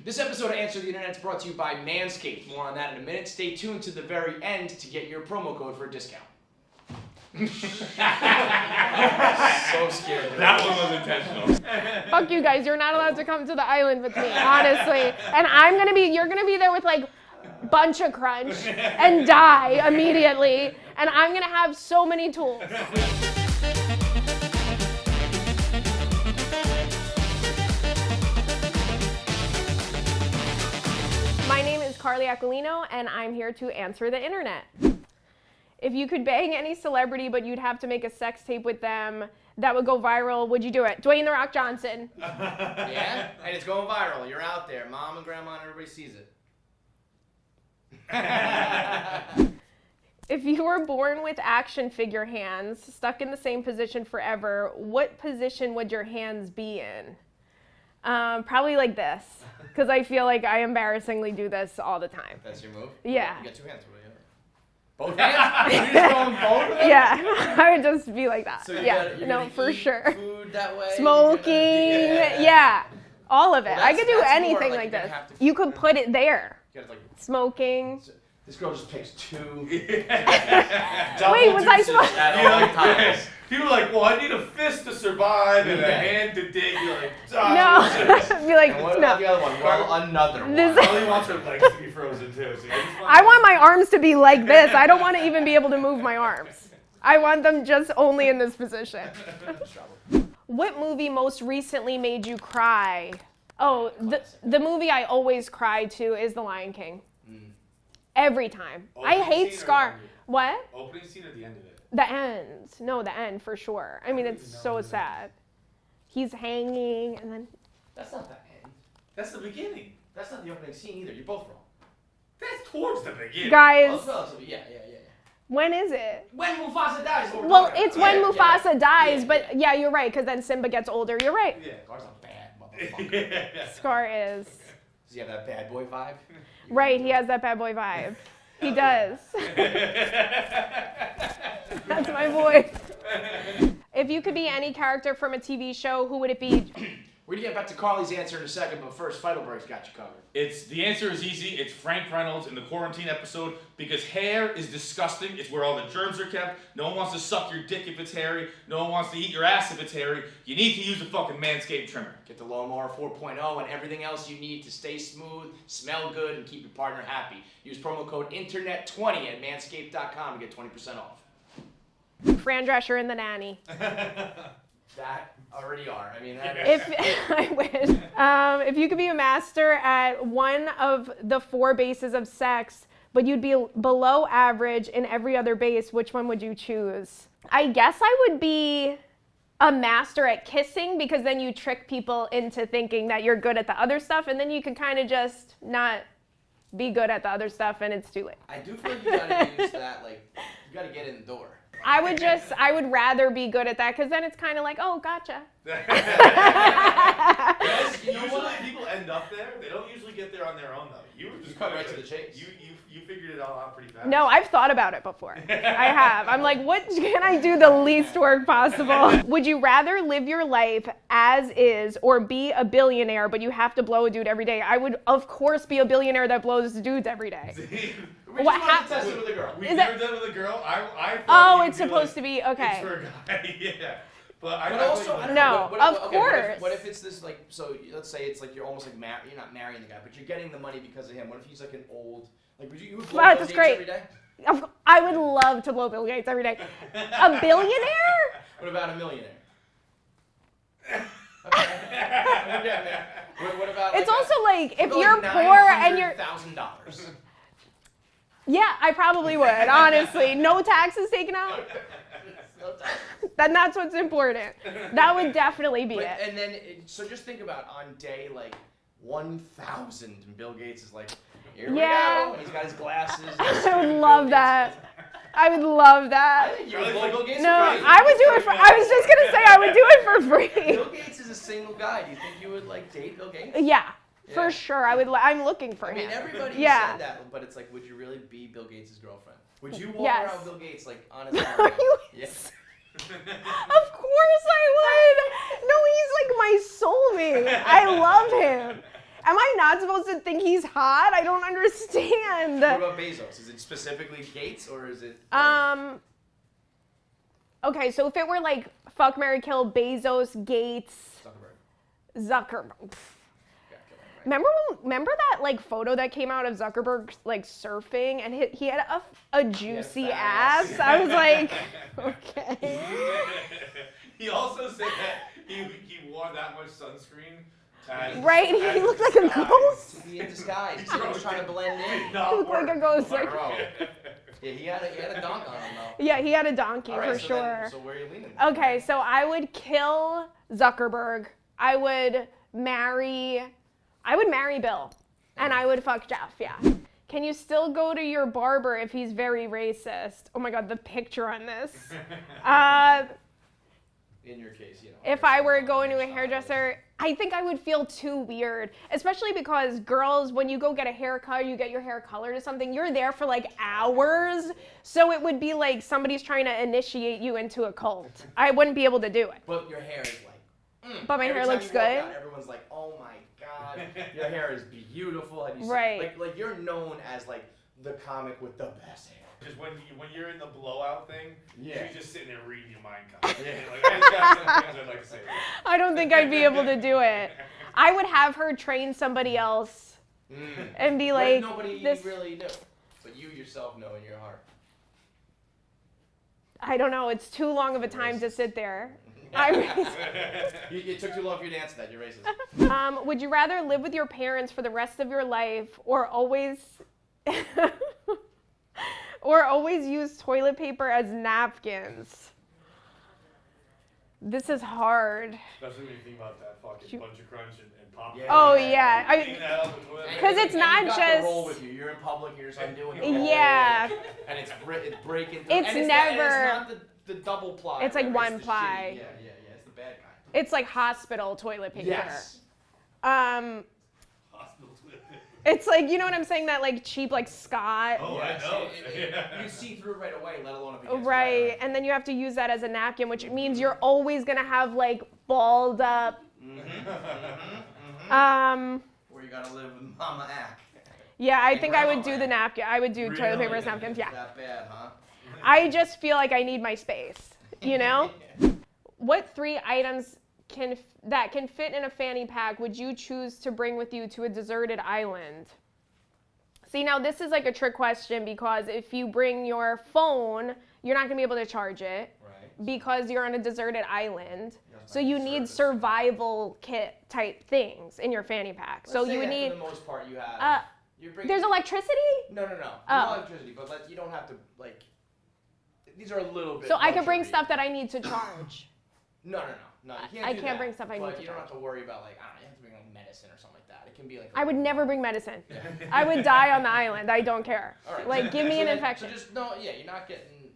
This episode of Answer the Internet is brought to you by MANSCAPED. More on that in a minute. Stay tuned to the very end to get your promo code for a discount. So scared. That one was intentional. Fuck you guys, you're not allowed to come to the island with me, honestly. And you're gonna be there with like bunch of crunch and die immediately. And I'm gonna have so many tools. My name is Carly Aquilino, and I'm here to answer the internet. If you could bang any celebrity, but you'd have to make a sex tape with them that would go viral, would you do it? Dwayne The Rock Johnson. Yeah? And it's going viral. You're out there. Mom and grandma and everybody sees it. If you were born with action figure hands, stuck in the same position forever, what position would your hands be in? Probably like this, because I feel like I embarrassingly do this all the time. That's your move? Yeah. You got two hands. Both hands? You're just going both of them? Yeah, I would just be like that. So for sure. Food that way? Smoking, yeah. All of it. Well, I could do that's anything more like you're this. gonna have to- You could put it there. You gotta, Smoking. this girl just picks two. Wait, was I supposed At all times. People are like, well, I need a fist to survive and a hand to dig. You're like, No. Be like, And what no. about the other one? Well, another one. This- All he wants her legs to be frozen too. So I want my arms to be like this. I don't want to even be able to move my arms. I want them just only in this position. What movie most recently made you cry? Oh, the movie I always cry to is The Lion King. Every time. I hate Scar. What? Opening scene at the end of it. The end. No, the end for sure. I mean, it's so sad. He's hanging and then... That's not the end. That's the beginning. That's not the opening scene either. You're both wrong. That's towards the beginning. Guys, Well, it's relatively, yeah. when is it? When Mufasa dies. is what we're Well, talking it's about. when Yeah, Mufasa dies, yeah, but yeah, you're right, because then Simba gets older. You're right. Yeah. Scar's a bad motherfucker. Scar is. Does he have that bad boy vibe? Right, he has that bad boy vibe. He does. That's my boy. If you could be any character from a TV show, who would it be? We're gonna get back to Carly's answer in a second, but first, Feidelberg's got you covered. The answer is easy. It's Frank Reynolds in the quarantine episode because hair is disgusting. It's where all the germs are kept. No one wants to suck your dick if it's hairy. No one wants to eat your ass if it's hairy. You need to use a fucking Manscaped trimmer. Get the Lawnmower 4.0 and everything else you need to stay smooth, smell good, and keep your partner happy. Use promo code INTERNET20 at manscaped.com to get 20% off. Fran Drescher in The Nanny. That already are. I mean, that If I wish. If you could be a master at one of the 4 bases of sex, but you'd be below average in every other base, which one would you choose? I guess I would be a master at kissing, because then you trick people into thinking that you're good at the other stuff, and then you can kind of just not be good at the other stuff, and it's too late. I do feel like you gotta use that, like, you gotta get in the door. I would rather be good at that, because then it's kind of like, oh, gotcha. Usually people end up there. They don't usually get there on their own though. You just cut right to the chase. You figured it all out pretty fast. No, I've thought about it before. I have. I'm like, what can I do the least work possible? Would you rather live your life as is or be a billionaire, but you have to blow a dude every day? I would, of course, be a billionaire that blows dudes every day. We What just wanted hap- to test it with a girl. We Is never that- done with a girl. I thought Oh, you'd it's be supposed like, to be, okay. It's for a guy. Yeah. But I But thought also, you I would- don't No, know, of okay, course. What if it's this, like, so let's say it's like you're almost like you're not marrying the guy, but you're getting the money because of him. What if he's like an old, like, would you blow Wow, Bill that's Gates great. every day? I would love to blow Bill Gates every day. A billionaire? What about a millionaire? Okay. What about? It's like also like, if going you're poor and you're... $900,000. Yeah, I probably would, honestly. No taxes taken out. Then that's what's important. That would definitely be But, it. and then, so just think about on day like 1,000, and Bill Gates is like, here Yeah. we go, and he's got his glasses. I would love that. I would love I that. think you would blow Bill Gates No, for free. I would do it for, I was just gonna say I would do it for free. Bill Gates is a single guy. Do you think you would like date Bill Gates? Yeah, Yeah. for sure. I'm looking for I mean, him. everybody Yeah. said that, but it's like, would you really be Bill Gates' girlfriend? Would you walk Yes. around with Bill Gates like on his Are arm? you- Yes. Of course I would. No, he's like my soulmate. I love him. Am I not supposed to think he's hot? I don't understand. What about Bezos? Is it specifically Gates or is it? Okay, so if it were like fuck, marry, kill, Bezos, Gates, Zuckerberg. Remember that like photo that came out of Zuckerberg like surfing and he had a juicy ass? I was like, okay. He also said that he wore that much sunscreen. Right, he looked like a ghost. To be in disguise. He was trying to blend in. He looked like a ghost. Like, yeah, he had a donk on him though. Yeah, he had a donkey for sure. So where are you leaning? Okay, so I would kill Zuckerberg. I would marry Bill. And I would fuck Jeff, yeah. Can you still go to your barber if he's very racist? Oh my God, the picture on this. In your case, you know. If I were going to a hairdresser, I think I would feel too weird, especially because girls, when you go get a haircut, you get your hair colored or something, you're there for like hours. So it would be like somebody's trying to initiate you into a cult. I wouldn't be able to do it. But your hair is like, But my hair looks good. Out, everyone's like, oh my God, your hair is beautiful. And you right. Like you're known as like the comic with the best hair. Because when you're in the blowout thing, you're just sitting there reading your mind copy. Yeah. Like, I'd like to say that. I don't think I'd be able to do it. I would have her train somebody else and be like, nobody really knew, but you yourself know in your heart. I don't know. It's too long of a time to sit there. It took too long for you to answer that. You're racist. Would you rather live with your parents for the rest of your life or always use toilet paper as napkins? This is hard. Especially when you think about that fucking bunch of crunch and pop. Yeah. Oh yeah, because it's not you got just. The roll with you. You're in public. You're just undoing it. Yeah. And it's breaking. It's never. It's not the double ply. It's like one ply. Yeah. It's the bad kind. It's like hospital toilet paper. Yes. Hospital toilet paper. It's like, you know what I'm saying? That like cheap like Scott. Oh, yes. I know. You see through it right away, let alone if it gets Right, wet. and then you have to use that as a napkin, which means you're always gonna have like balled up. Where you gotta live with Mama Ack. Yeah, I And think I would Grandma do the napkin. I would do toilet paper as napkins. Yeah. That bad, huh? I just feel like I need my space. You know? What 3 items that can fit in a fanny pack would you choose to bring with you to a deserted island? See, now this is like a trick question because if you bring your phone, you're not gonna be able to charge it because you're on a deserted island. So you need survival kit type things in your fanny pack. So you would need. For the most part, you have. There's electricity? No. Not electricity, but you don't have to like. These are a little bit. So I could bring stuff that I need to charge. No. You I can't can't bring stuff I need to But you don't charge. have to worry about like, I don't know, you have to bring like medicine or something like that. It can be like. I would never bring medicine. I would die on the island. I don't care. All right, Like, give me an infection. So just you're not getting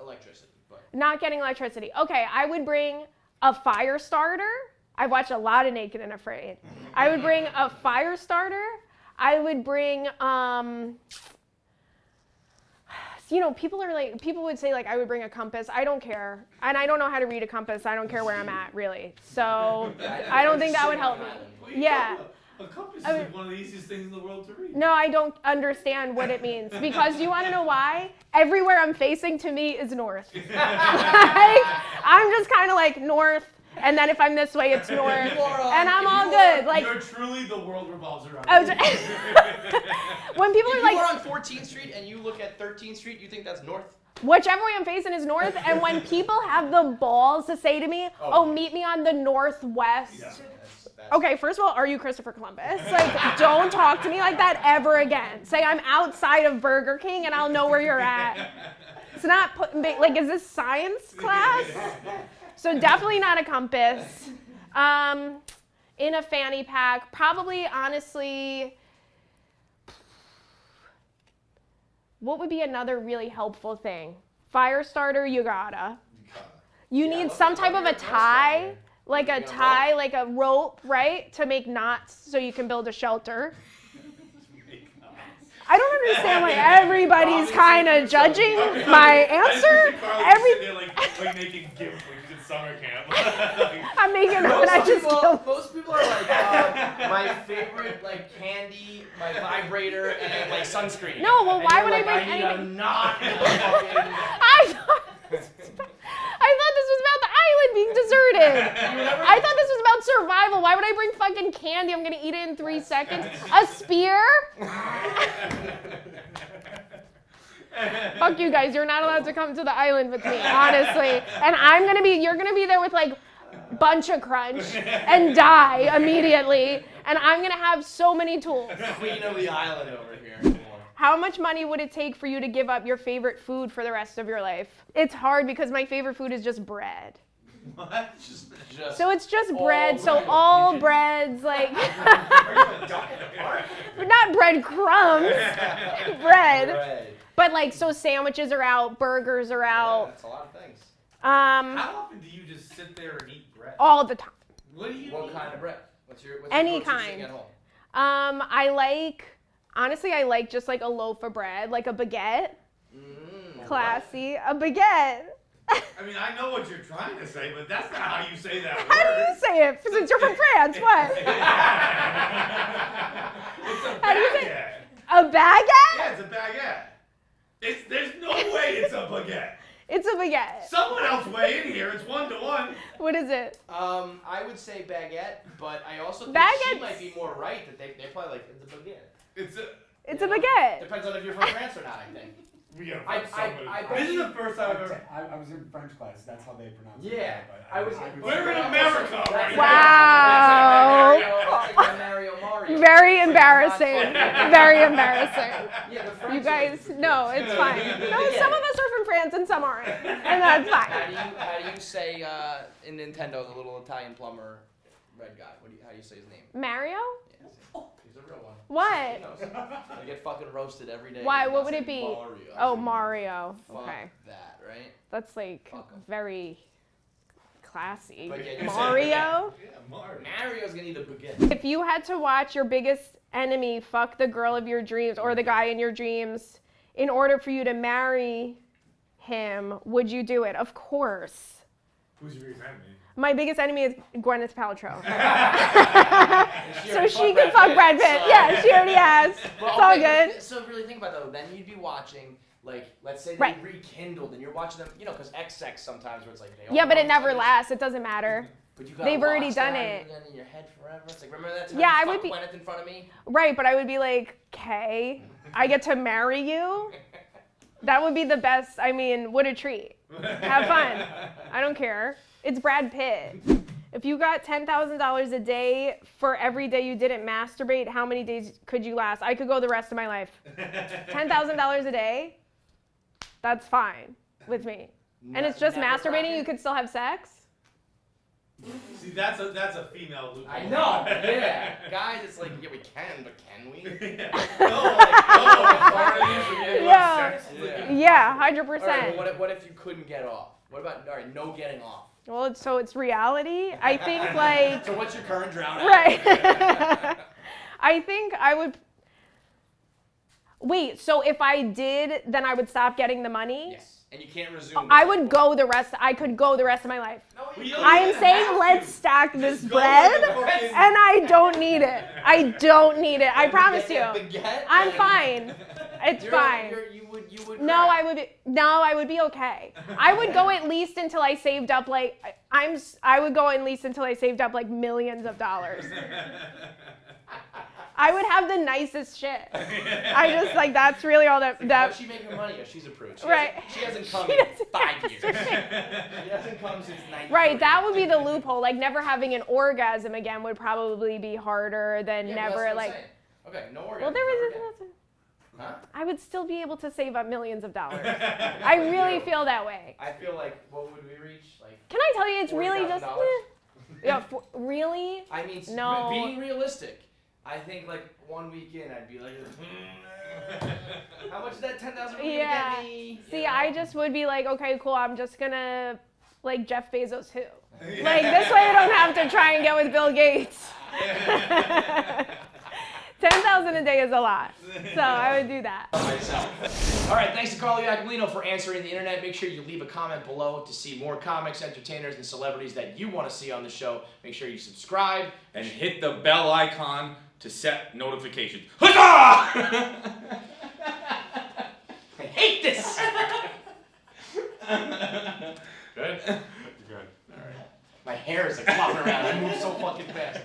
electricity, but. Not getting electricity. Okay, I would bring a fire starter. I've watched a lot of Naked and Afraid. I would bring a fire starter. I would bring, people would say like I would bring a compass. I don't care. And I don't know how to read a compass. I don't care where I'm at, really. So I don't think that would help me. Yeah. A compass is like one of the easiest things in the world to read. No, I don't understand what it means. Because you want to know why? Everywhere I'm facing to me is north. Like, I'm just kind of like north. And then if I'm this way, it's north, and I'm all good. Like you're truly the world revolves around. When people are like, if you are on 14th Street and you look at 13th Street, you think that's north? Whichever way I'm facing is north. And when people have the balls to say to me, "Oh, meet me on the northwest." Yeah. Okay, first of all, are you Christopher Columbus? Like, don't talk to me like that ever again. Say I'm outside of Burger King, and I'll know where you're at. It's not like, is this science class? So definitely not a compass. In a fanny pack, probably, honestly, what would be another really helpful thing? Fire starter, you gotta. You need some type of a tie, like a rope, right? To make knots so you can build a shelter. I don't understand why everybody's kind of judging my answer. Like making gimp when you can summer camp. I'm making and I just killed. Most people are like, my favorite like candy, my vibrator, and then like sunscreen. No, well, And why you're would like, I bring I need a anything? knot. I thought this was about the island being deserted. I thought this was about survival. Why would I bring fucking candy? I'm gonna eat it in 3 seconds. A spear? Fuck you guys. You're not allowed to come to the island with me, honestly. And you're gonna be there with like bunch of crunch and die immediately. And I'm gonna have so many tools. Queen of the island over here. How much money would it take for you to give up your favorite food for the rest of your life? It's hard because my favorite food is just bread. What? Just So it's just all bread. So bread. all breads, like not bread crumbs, bread. bread. But like, so sandwiches are out, burgers are Yeah, out, that's a lot of things. How often do you just sit there and eat bread? all the time. What do you What eat? kind of bread? What's your Any go-to kind. thing at home? I like just like a loaf of bread, like a baguette. Mm, Classy, a baguette. I mean, I know what you're trying to say, but that's not how you say that How do you word. say it? Since you're from France, what? It's a How do you say baguette. A baguette? Yeah, it's a baguette. There's no way it's a baguette. It's a baguette. Someone else weigh in here. It's 1-to-1. What is it? I would say baguette, but I also think she Baguettes- might be more right that they're probably like it's a baguette. It's You a know? baguette. Depends on if you're from France or not, I think. We gotta I- find somebody. I- This is the first time I've ever. I was in French class. That's how they pronounce it. Yeah, But I was. We're in America right Wow. That's like Mario Mario. Very It's like embarrassing. not funny. Very embarrassing. Yeah, the French You are guys, like- no, it's fine. No, some of us are from France and some aren't, and that's fine. How do you say in Nintendo the little Italian plumber, red guy? How do you say his name? Mario? Yeah, he's a real one. What? He knows. I get fucking roasted every day. Why? because What I would say it be? Mario. Oh, Mario. Fuck Okay, that, right? that's like Fuck 'em. very classy. But yeah, you say Mario? Yeah, Mario. Mario's gonna eat a baguette. If you had to watch your biggest enemy fuck the girl of your dreams or the guy in your dreams in order for you to marry him, would you do it? Of course. Who's your biggest enemy? My biggest enemy is Gwyneth Paltrow. So already she fucked can fuck Brad Pitt. so- Yeah, she already has. Well, It's all okay, good. So really think about it, though. Then you'd be watching, like, let's say they Right. rekindled, and you're watching them, because XX sometimes where it's like they all Yeah, but it know each never other. lasts. It doesn't matter. But you gotta They've already watch done that it. and then in your head forever. It's like, remember that time Yeah, you I would fucked be- Gwyneth in front of me? Right, but I would be like, okay, I get to marry you? That would be the best. I mean, what a treat. Have fun. I don't care. It's Brad Pitt. If you got $10,000 a day for every day you didn't masturbate, how many days could you last? I could go the rest of my life. $10,000 a day? That's fine with me. And it's just Never masturbating, fucking- you could still have sex? See, that's a female loophole. I know, yeah. Guys, it's like, yeah, we can, but can we? Yeah. Yeah. Yeah, All right, 100%. but what if you couldn't get off? What about, all right, no getting off? Well, so it's reality. I think like, So what's your current drown? right. I think I would, wait, so if I did, then I would stop getting the money? Yes. And you can't resume. I would go the rest, I could go the rest of my life. No, We you don't I am even saying have let's to. stack this Just go bread, like a fucking- and I don't need it. I don't need it. I promise you. Baguette, I'm and- fine. It's fine. You would. No, I would be okay. I would go at least until I saved up like I would go at least until I saved up like millions of dollars. I would have the nicest shit. I just like that's really all that How'd she make her money? If she's a prude. Right. She hasn't come She in doesn't 5 years. She hasn't come since 19. Right, that would be the loophole. Like never having an orgasm again would probably be harder than Yeah, but never that's what I'm like. saying. Okay, no orgasm. Well, there was. Huh? I would still be able to save up millions of dollars. I really feel that way. I feel like what would we reach? Like. Can I tell you, it's really just. $40,000? Yeah, really? I mean, No. being realistic, I think like 1 weekend I'd be like, how much is that 10,000 Yeah. get me? See, You know? I just would be like, okay, cool. I'm just gonna like Jeff Bezos who. Like this way, I don't have to try and get with Bill Gates. 10,000 a day is a lot. So I would do that. Myself. All right, thanks to Carly Aquilino for answering the internet. Make sure you leave a comment below to see more comics, entertainers, and celebrities that you want to see on the show. Make sure you subscribe. And hit the bell icon to set notifications. Huzzah! I hate this! Good? Good. All right. My hair is like flopping around. I move so fucking fast.